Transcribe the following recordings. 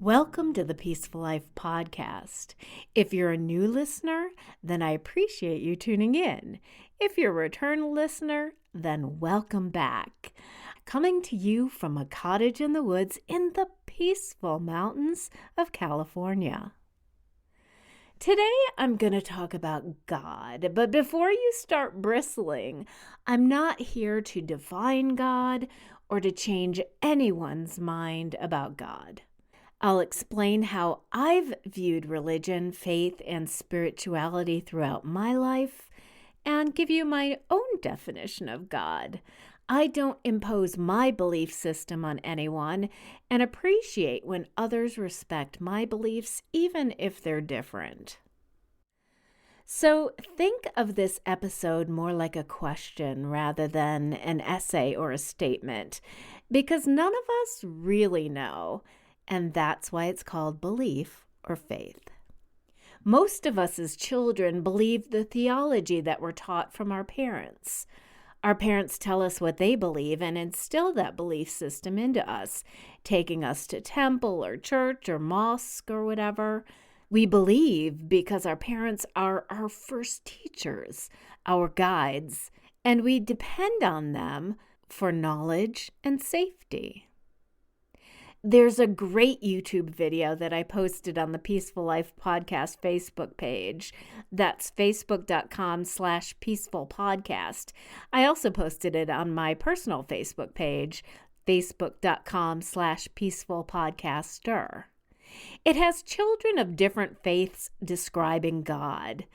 Welcome to the Peaceful Life podcast. If you're a new listener, then I appreciate you tuning in. If you're a return listener, then welcome back. Coming to you from a cottage in the woods in the peaceful mountains of California. Today, I'm going to talk about God, but before you start bristling, I'm not here to define God or to change anyone's mind about God. I'll explain how I've viewed religion, faith, and spirituality throughout my life, and give you my own definition of God. I don't impose my belief system on anyone and appreciate when others respect my beliefs, even if they're different. So think of this episode more like a question rather than an essay or a statement, because none of us really know. And that's why it's called belief or faith. Most of us as children believe the theology that we're taught from our parents. Our parents tell us what they believe and instill that belief system into us, taking us to temple or church or mosque or whatever. We believe because our parents are our first teachers, our guides, and we depend on them for knowledge and safety. There's a great YouTube video that I posted on the Peaceful Life Podcast Facebook page. That's facebook.com/peacefulpodcast. I also posted it on my personal Facebook page, facebook.com/peacefulpodcaster. It has children of different faiths describing God.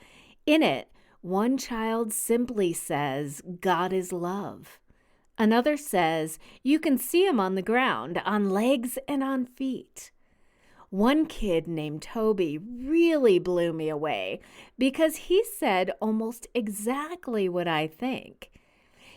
In it, one child simply says, "God is love." Another says, "You can see him on the ground, on legs and on feet." One kid named Toby really blew me away because he said almost exactly what I think.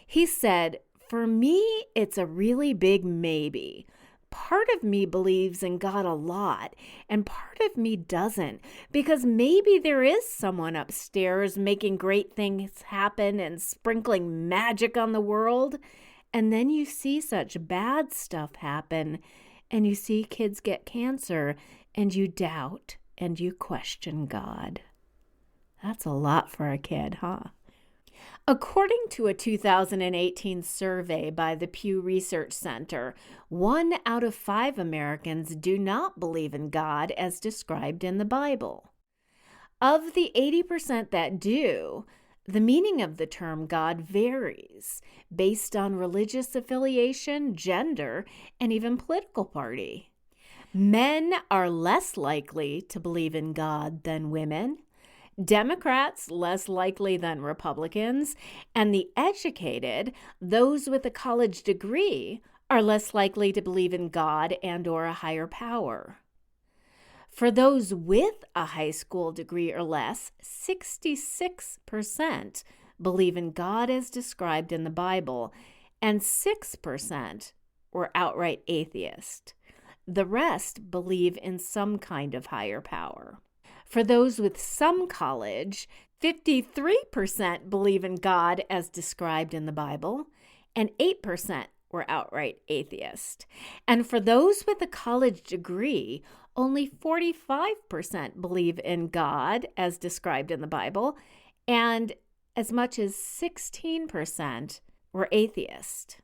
He said, "For me, it's a really big maybe. Part of me believes in God a lot, and part of me doesn't, because maybe there is someone upstairs making great things happen and sprinkling magic on the world. And then you see such bad stuff happen, and you see kids get cancer, and you doubt and you question God." That's a lot for a kid, huh? According to a 2018 survey by the Pew Research Center, 1 out of 5 Americans do not believe in God as described in the Bible. Of the 80% that do, the meaning of the term God varies based on religious affiliation, gender, and even political party. Men are less likely to believe in God than women, Democrats less likely than Republicans, and the educated, those with a college degree, are less likely to believe in God and/or a higher power. For those with a high school degree or less, 66% believe in God as described in the Bible, and 6% were outright atheist. The rest believe in some kind of higher power. For those with some college, 53% believe in God as described in the Bible, and 8% were outright atheist. And for those with a college degree, only 45% believe in God as described in the Bible, and as much as 16% were atheist.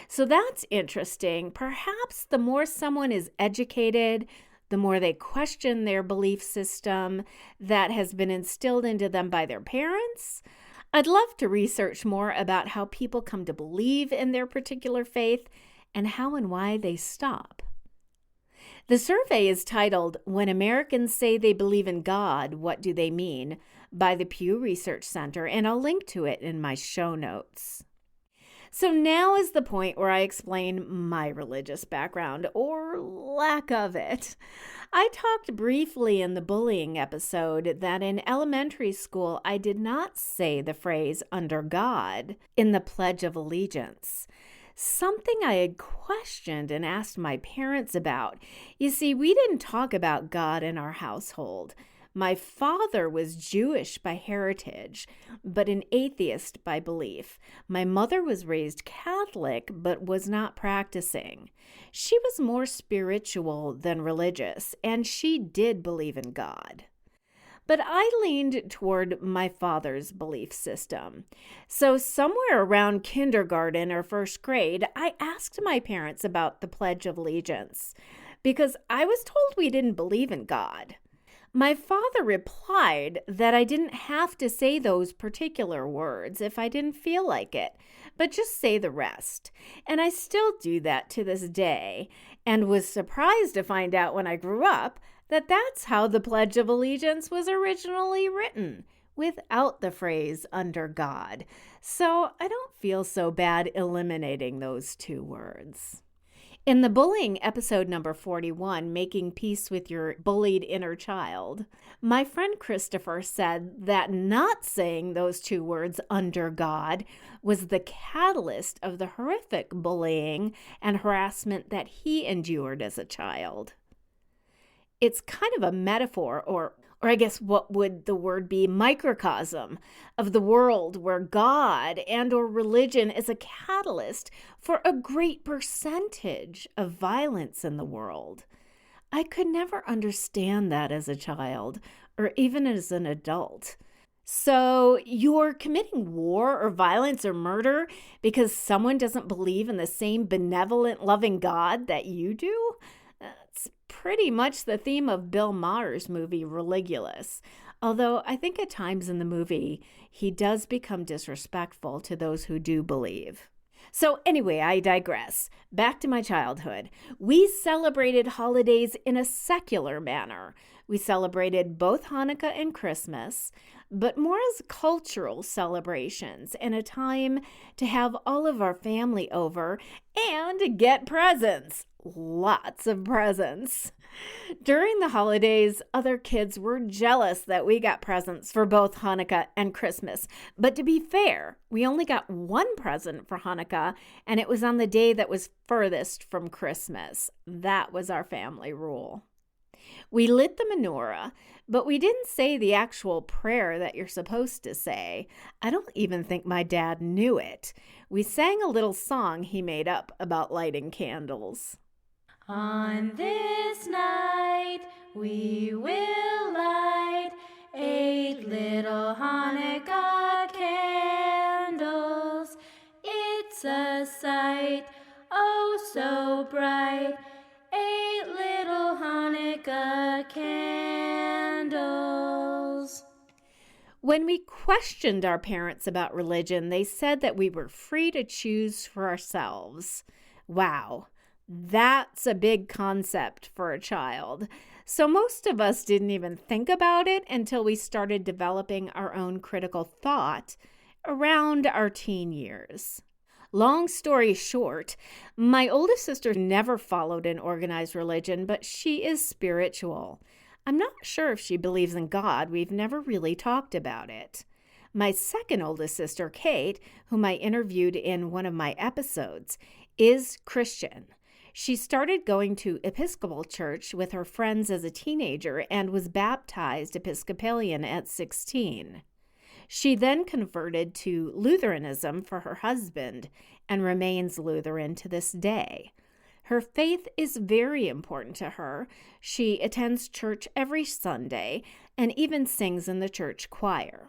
So that's interesting. Perhaps the more someone is educated, the more they question their belief system that has been instilled into them by their parents. I'd love to research more about how people come to believe in their particular faith and how and why they stop. The survey is titled, "When Americans Say They Believe in God, What Do They Mean?" by the Pew Research Center, and I'll link to it in my show notes. So now is the point where I explain my religious background, or lack of it. I talked briefly in the bullying episode that in elementary school I did not say the phrase "under God" in the Pledge of Allegiance. Something I had questioned and asked my parents about. You see, we didn't talk about God in our household. My father was Jewish by heritage, but an atheist by belief. My mother was raised Catholic, but was not practicing. She was more spiritual than religious, and she did believe in God. But I leaned toward my father's belief system. So somewhere around kindergarten or first grade, I asked my parents about the Pledge of Allegiance because I was told we didn't believe in God. My father replied that I didn't have to say those particular words if I didn't feel like it, but just say the rest. And I still do that to this day, and was surprised to find out when I grew up that that's how the Pledge of Allegiance was originally written, without the phrase "under God." So I don't feel so bad eliminating those two words. In the bullying episode number 41, Making Peace with Your Bullied Inner Child, my friend Christopher said that not saying those two words "under God" was the catalyst of the horrific bullying and harassment that he endured as a child. It's kind of a metaphor, or I guess what would the word be, microcosm of the world where God and or religion is a catalyst for a great percentage of violence in the world. I could never understand that as a child or even as an adult. So you're committing war or violence or murder because someone doesn't believe in the same benevolent, loving God that you do? That's pretty much the theme of Bill Maher's movie Religulous, although I think at times in the movie he does become disrespectful to those who do believe. So anyway, I digress. Back to my childhood. We celebrated holidays in a secular manner. We celebrated both Hanukkah and Christmas, but more as cultural celebrations and a time to have all of our family over and get presents. Lots of presents. During the holidays, other kids were jealous that we got presents for both Hanukkah and Christmas. But to be fair, we only got one present for Hanukkah, and it was on the day that was furthest from Christmas. That was our family rule. We lit the menorah, but we didn't say the actual prayer that you're supposed to say. I don't even think my dad knew it. We sang a little song he made up about lighting candles. On this night we will light 8 little Hanukkah candles. It's a sight, oh so bright, 8 little Hanukkah candles. When we questioned our parents about religion, they said that we were free to choose for ourselves. Wow. That's a big concept for a child. So most of us didn't even think about it until we started developing our own critical thought around our teen years. Long story short, my oldest sister never followed an organized religion, but she is spiritual. I'm not sure if she believes in God. We've never really talked about it. My second oldest sister, Kate, whom I interviewed in one of my episodes, is Christian. She started going to Episcopal church with her friends as a teenager and was baptized Episcopalian at 16. She then converted to Lutheranism for her husband and remains Lutheran to this day. Her faith is very important to her. She attends church every Sunday and even sings in the church choir.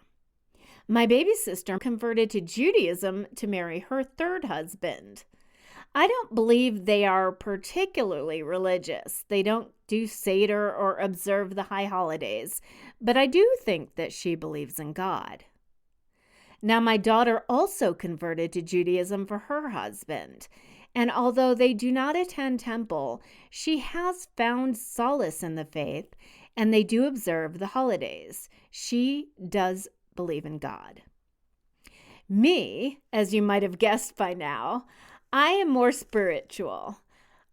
My baby sister converted to Judaism to marry her third husband. I don't believe they are particularly religious. They don't do Seder or observe the high holidays, but I do think that she believes in God. Now, my daughter also converted to Judaism for her husband, and although they do not attend temple, she has found solace in the faith, and they do observe the holidays. She does believe in God. Me, as you might have guessed by now, I am more spiritual.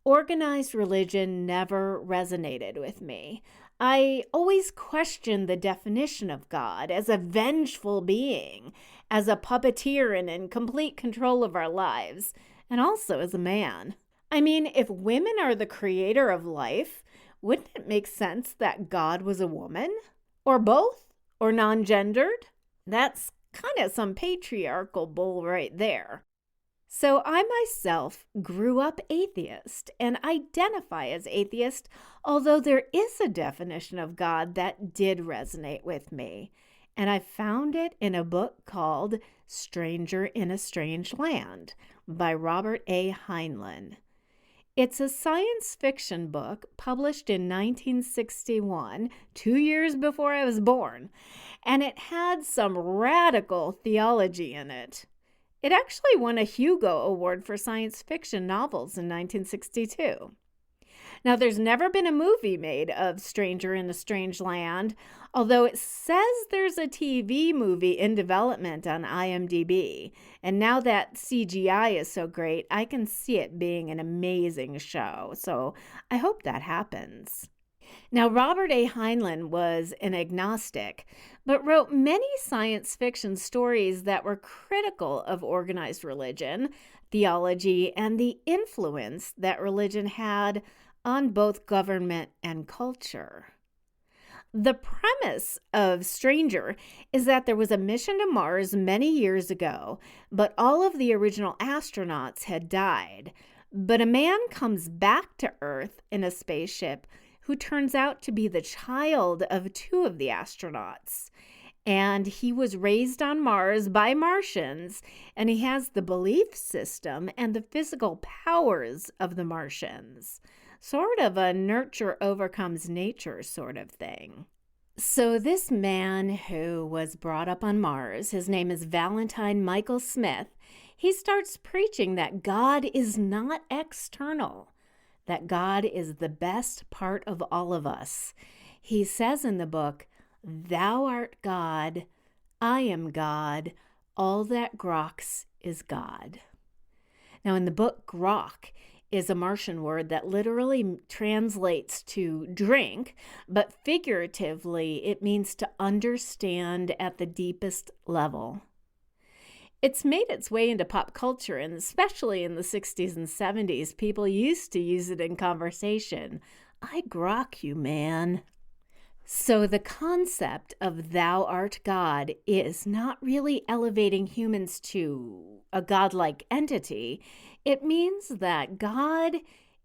Organized religion never resonated with me. I always questioned the definition of God as a vengeful being, as a puppeteer and in complete control of our lives, and also as a man. I mean, if women are the creator of life, wouldn't it make sense that God was a woman? or both, or non-gendered. That's kind of some patriarchal bull right there. So I myself grew up atheist and identify as atheist, although there is a definition of God that did resonate with me. And I found it in a book called Stranger in a Strange Land by Robert A. Heinlein. It's a science fiction book published in 1961, 2 years before I was born, and it had some radical theology in it. It actually won a Hugo Award for science fiction novels in 1962. Now, there's never been a movie made of Stranger in a Strange Land, although it says there's a TV movie in development on IMDb. And now that CGI is so great, I can see it being an amazing show. So I hope that happens. Now, Robert A. Heinlein was an agnostic, but wrote many science fiction stories that were critical of organized religion, theology, and the influence that religion had on both government and culture. The premise of Stranger is that there was a mission to Mars many years ago, but all of the original astronauts had died. But a man comes back to Earth in a spaceship who turns out to be the child of 2 of the astronauts. And he was raised on Mars by Martians, and he has the belief system and the physical powers of the Martians. Sort of a nurture overcomes nature sort of thing. So this man who was brought up on Mars, his name is Valentine Michael Smith, he starts preaching that God is not external, that God is the best part of all of us. He says in the book, "Thou art God, I am God, all that groks is God." Now in the book, grok is a Martian word that literally translates to drink, but figuratively it means to understand at the deepest level. It's made its way into pop culture, and especially in the 60s and 70s, people used to use it in conversation. I grok you, man. So the concept of thou art God is not really elevating humans to a godlike entity. It means that God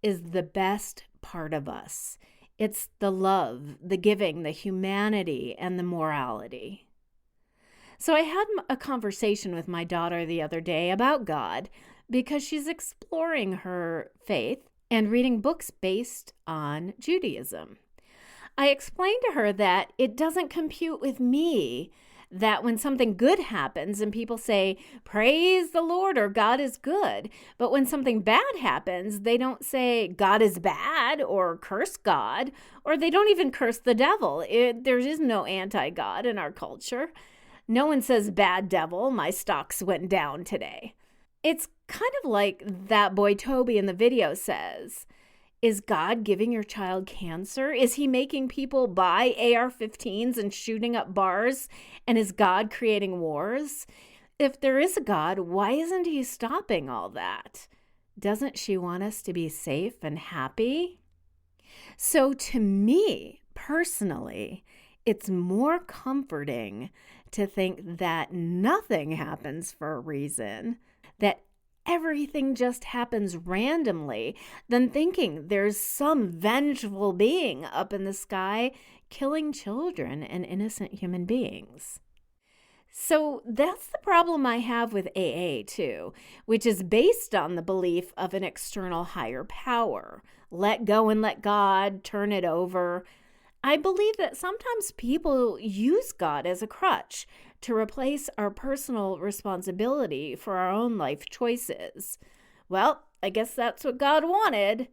is the best part of us. It's the love, the giving, the humanity, and the morality. So I had a conversation with my daughter the other day about God because she's exploring her faith and reading books based on Judaism. I explained to her that it doesn't compute with me that when something good happens and people say, praise the Lord or God is good, but when something bad happens, they don't say God is bad or curse God, or they don't even curse the devil. There is no anti-God in our culture. No one says, bad devil, my stocks went down today. It's kind of like that boy Toby in the video says, is God giving your child cancer? Is he making people buy AR-15s and shooting up bars? And is God creating wars? If there is a God, why isn't he stopping all that? Doesn't she want us to be safe and happy? So to me, personally, it's more comforting to think that nothing happens for a reason, that everything just happens randomly, than thinking there's some vengeful being up in the sky killing children and innocent human beings. So that's the problem I have with AA too, which is based on the belief of an external higher power. Let go and let God, turn it over. I believe that sometimes people use God as a crutch to replace our personal responsibility for our own life choices. Well, I guess that's what God wanted.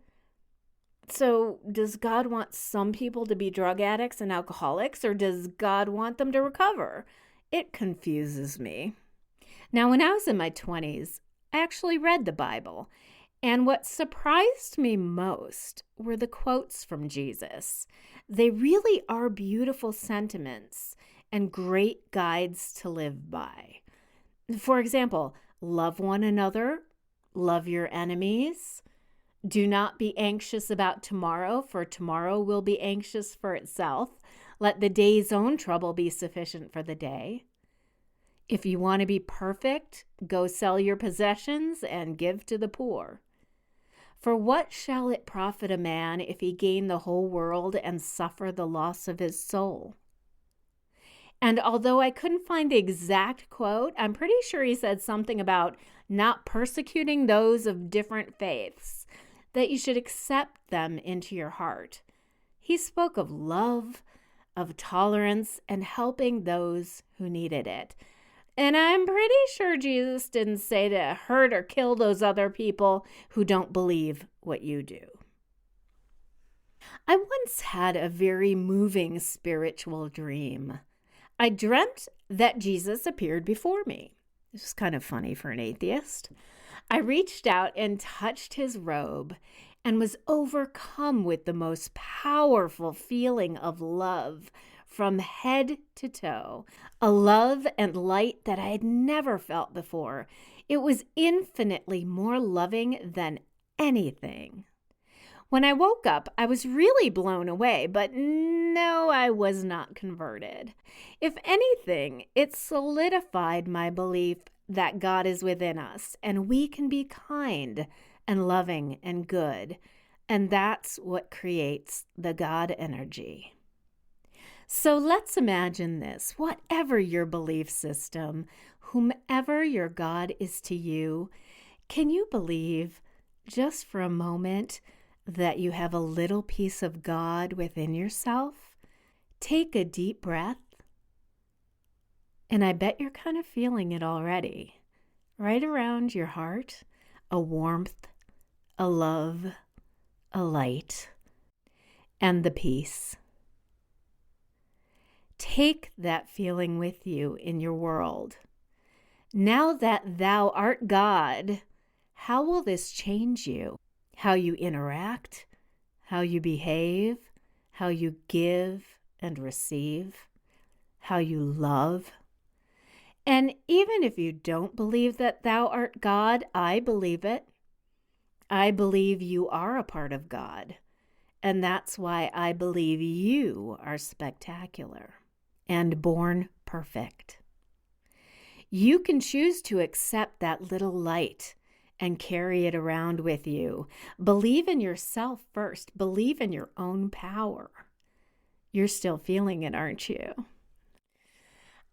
So does God want some people to be drug addicts and alcoholics, or does God want them to recover? It confuses me. Now, when I was in my 20s, I actually read the Bible, and what surprised me most were the quotes from Jesus. They really are beautiful sentiments and great guides to live by. For example, love one another, love your enemies, do not be anxious about tomorrow, for tomorrow will be anxious for itself. Let the day's own trouble be sufficient for the day. If you want to be perfect, go sell your possessions and give to the poor. For what shall it profit a man if he gain the whole world and suffer the loss of his soul? And although I couldn't find the exact quote, I'm pretty sure he said something about not persecuting those of different faiths, that you should accept them into your heart. He spoke of love, of tolerance, and helping those who needed it. And I'm pretty sure Jesus didn't say to hurt or kill those other people who don't believe what you do. I once had a very moving spiritual dream. I dreamt that Jesus appeared before me. This was kind of funny for an atheist. I reached out and touched his robe and was overcome with the most powerful feeling of love from head to toe, a love and light that I had never felt before. It was infinitely more loving than anything. When I woke up, I was really blown away, but no, I was not converted. If anything, it solidified my belief that God is within us and we can be kind and loving and good, and that's what creates the God energy. So let's imagine this. Whatever your belief system, whomever your God is to you, can you believe just for a moment that you have a little piece of God within yourself? Take a deep breath, and I bet you're kind of feeling it already. Right around your heart, a warmth, a love, a light, and the peace. Take that feeling with you in your world. Now that thou art God, how will this change you? How you interact, how you behave, how you give and receive, how you love. And even if you don't believe that thou art God, I believe it. I believe you are a part of God. And that's why I believe you are spectacular and born perfect. You can choose to accept that little light and carry it around with you. Believe in yourself first. Believe in your own power. You're still feeling it, aren't you?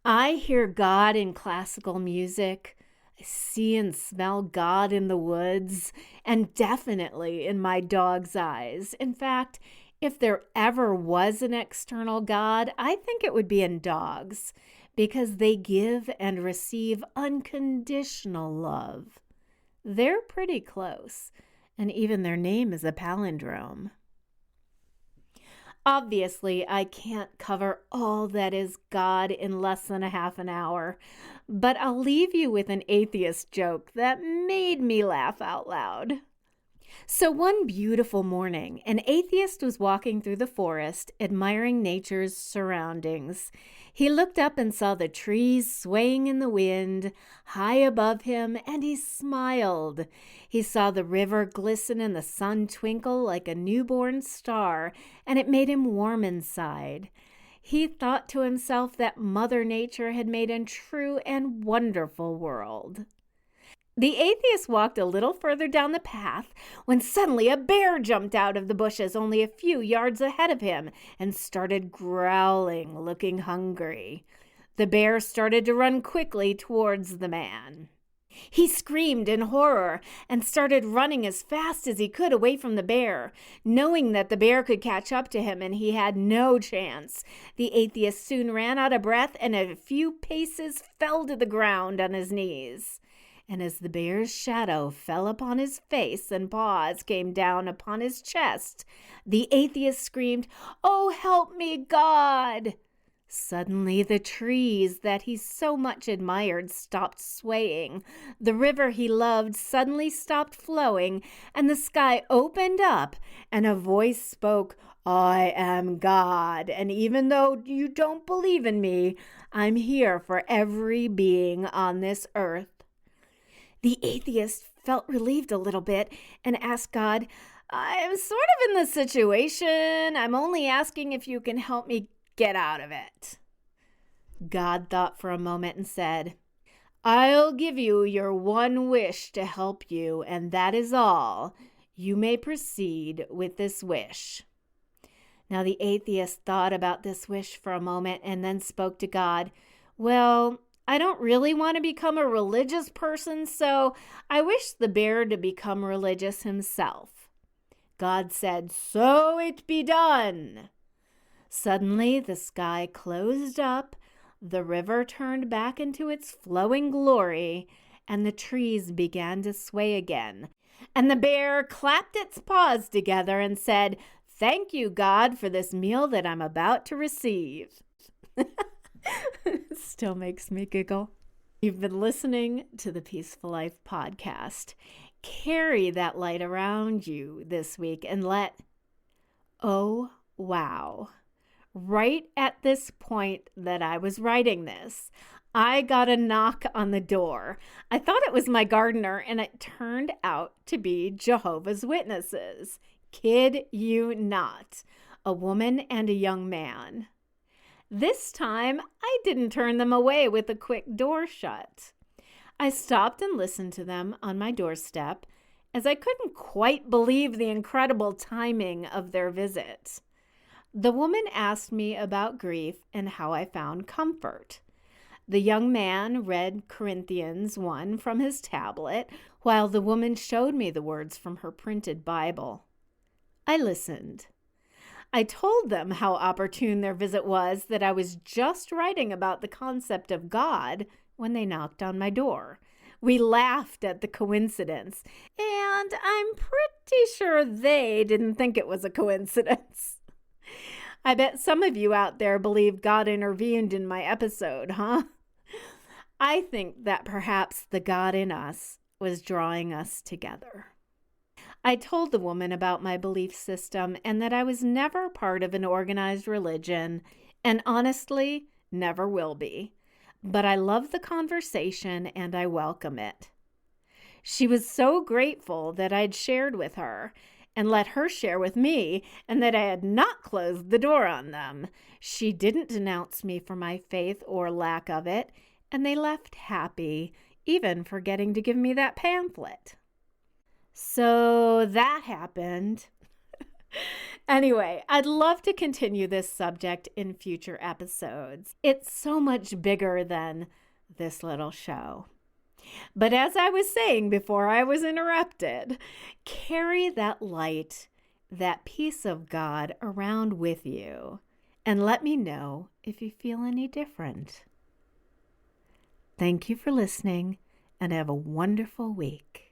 I hear God in classical music. I see and smell God in the woods, and definitely in my dog's eyes. In fact, if there ever was an external God, I think it would be in dogs, because they give and receive unconditional love. They're pretty close, and even their name is a palindrome. Obviously, I can't cover all that is God in less than a half an hour, but I'll leave you with an atheist joke that made me laugh out loud. So one beautiful morning, an atheist was walking through the forest, admiring nature's surroundings. He looked up and saw the trees swaying in the wind high above him, and he smiled. He saw the river glisten and the sun twinkle like a newborn star, and it made him warm inside. He thought to himself that Mother Nature had made a true and wonderful world. The atheist walked a little further down the path when suddenly a bear jumped out of the bushes only a few yards ahead of him and started growling, looking hungry. The bear started to run quickly towards the man. He screamed in horror and started running as fast as he could away from the bear, knowing that the bear could catch up to him and he had no chance. The atheist soon ran out of breath and in a few paces fell to the ground on his knees. And as the bear's shadow fell upon his face and paws came down upon his chest, the atheist screamed, "Oh, help me, God!" Suddenly the trees that he so much admired stopped swaying, the river he loved suddenly stopped flowing, and the sky opened up, and a voice spoke, "I am God, and even though you don't believe in me, I'm here for every being on this earth." The atheist felt relieved a little bit and asked God, "I'm sort of in this situation. I'm only asking if you can help me get out of it. God thought for a moment and said, I'll give you your one wish to help you, and that is all. You may proceed with this wish. Now the atheist thought about this wish for a moment and then spoke to God. Well, I don't really want to become a religious person, so I wish the bear to become religious himself. God said, so it be done. Suddenly the sky closed up, the river turned back into its flowing glory, and the trees began to sway again. And the bear clapped its paws together and said, thank you, God, for this meal that I'm about to receive. Still makes me giggle. You've been listening to the Peaceful Life podcast. Carry that light around you this week and oh, wow. Right at this point that I was writing this, I got a knock on the door. I thought it was my gardener, and it turned out to be Jehovah's Witnesses. Kid you not, a woman and a young man. This time, I didn't turn them away with a quick door shut. I stopped and listened to them on my doorstep, as I couldn't quite believe the incredible timing of their visit. The woman asked me about grief and how I found comfort. The young man read Corinthians 1 from his tablet, while the woman showed me the words from her printed Bible. I listened. I told them how opportune their visit was, that I was just writing about the concept of God when they knocked on my door. We laughed at the coincidence, and I'm pretty sure they didn't think it was a coincidence. I bet some of you out there believe God intervened in my episode, huh? I think that perhaps the God in us was drawing us together. I told the woman about my belief system and that I was never part of an organized religion, and honestly, never will be. But I love the conversation and I welcome it. She was so grateful that I'd shared with her and let her share with me, and that I had not closed the door on them. She didn't denounce me for my faith or lack of it, and they left happy, even forgetting to give me that pamphlet. So that happened. Anyway, I'd love to continue this subject in future episodes. It's so much bigger than this little show. But as I was saying before I was interrupted, carry that light, that peace of God around with you, and let me know if you feel any different. Thank you for listening, and have a wonderful week.